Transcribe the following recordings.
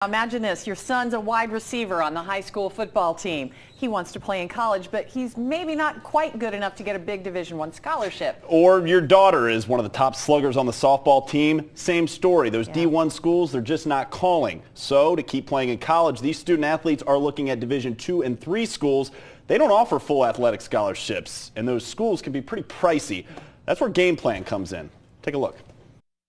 Imagine this, your son's a wide receiver on the high school football team. He wants to play in college, but he's maybe not quite good enough to get a big Division I scholarship. Or your daughter is one of the top sluggers on the softball team. Same story. Those D1 schools, they're just not calling. So to keep playing in college, these student athletes are looking at Division II and III schools. They don't offer full athletic scholarships, and those schools can be pretty pricey. That's where Gameplan comes in. Take a look.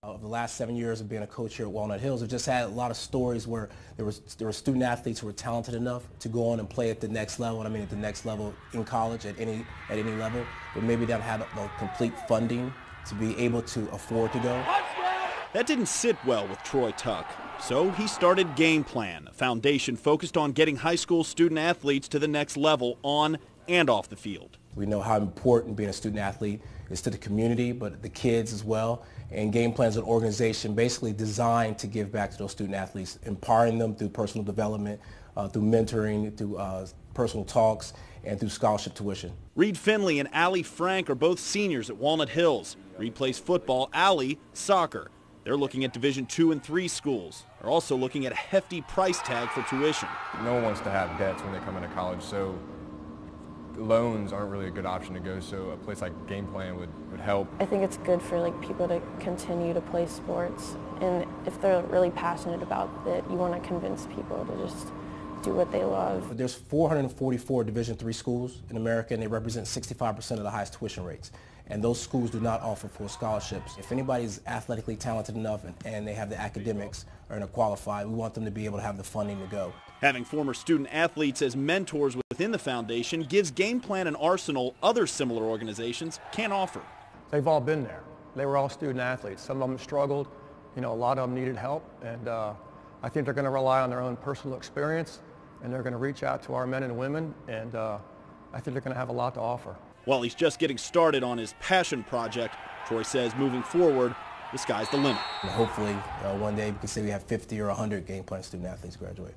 Of the last 7 years of being a coach here at Walnut Hills, we've just had a lot of stories where there were student athletes who were talented enough to go on and play at the next level. And I mean at the next level in college at any level, but maybe they don't have the complete funding to be able to afford to go. That didn't sit well with Troy Tuck. So he started Gameplan, a foundation focused on getting high school student athletes to the next level on and off the field. We know how important being a student athlete is to the community, but the kids as well. And Gameplan is an organization basically designed to give back to those student athletes, empowering them through personal development, through mentoring, through personal talks, and through scholarship tuition. Reed Finley and Allie Frank are both seniors at Walnut Hills. Reed plays football, Allie soccer. They're looking at Division II and III schools. They're also looking at a hefty price tag for tuition. No one wants to have debts when they come into college, so loans aren't really a good option to go, so a place like Gameplan would help. I think it's good for people to continue to play sports, and if they're really passionate about it, you want to convince people to just do what they love. There's 444 Division III schools in America, and they represent 65% of the highest tuition rates. And those schools do not offer full scholarships. If anybody's athletically talented enough and they have the academics or are qualified, we want them to be able to have the funding to go. Having former student athletes as mentors within the foundation gives Gameplan an arsenal other similar organizations can't offer. They've all been there. They were all student athletes. Some of them struggled. A lot of them needed help. And I think they're going to rely on their own personal experience, and they're going to reach out to our men and women, and I think they're going to have a lot to offer. While he's just getting started on his passion project, Troy says moving forward, the sky's the limit. And hopefully, one day we can say we have 50 or 100 Gameplan student athletes graduate.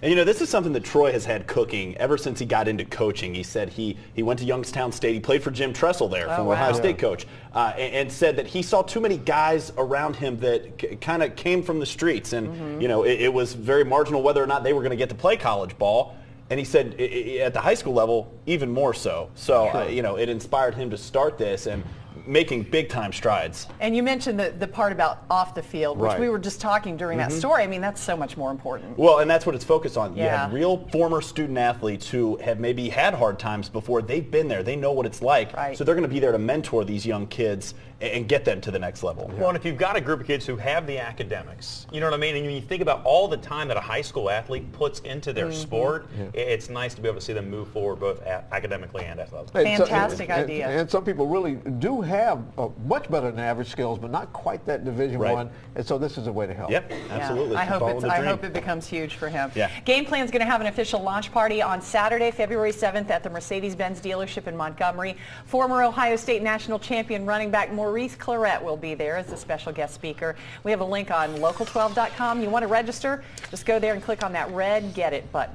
And this is something that Troy has had cooking ever since he got into coaching. He said he went to Youngstown State. He played for Jim Tressel there, from Ohio State coach, and said that he saw too many guys around him that kind of came from the streets. And, it was very marginal whether or not they were going to get to play college ball. And he said at the high school level, even more so. So, it inspired him to start this and making big-time strides. And you mentioned the part about off the field, which we were just talking during that story. I mean, that's so much more important. Well, and that's what it's focused on. Yeah. You have real former student athletes who have maybe had hard times before. They've been there. They know what it's like. Right. So they're going to be there to mentor these young kids and get them to the next level. Well, and if you've got a group of kids who have the academics, you know what I mean? And when you think about all the time that a high school athlete puts into their sport, it's nice to be able to see them move forward both academically and athletically. Fantastic idea. And some people really do have much better than average skills, but not quite that Division I. And so this is a way to help. Yep, absolutely. Yeah. I hope it becomes huge for him. Yeah. Gameplan's going to have an official launch party on Saturday, February 7th at the Mercedes-Benz dealership in Montgomery. Former Ohio State national champion running back Maurice Clarett will be there as a special guest speaker. We have a link on local12.com. You want to register? Just go there and click on that red Get It button.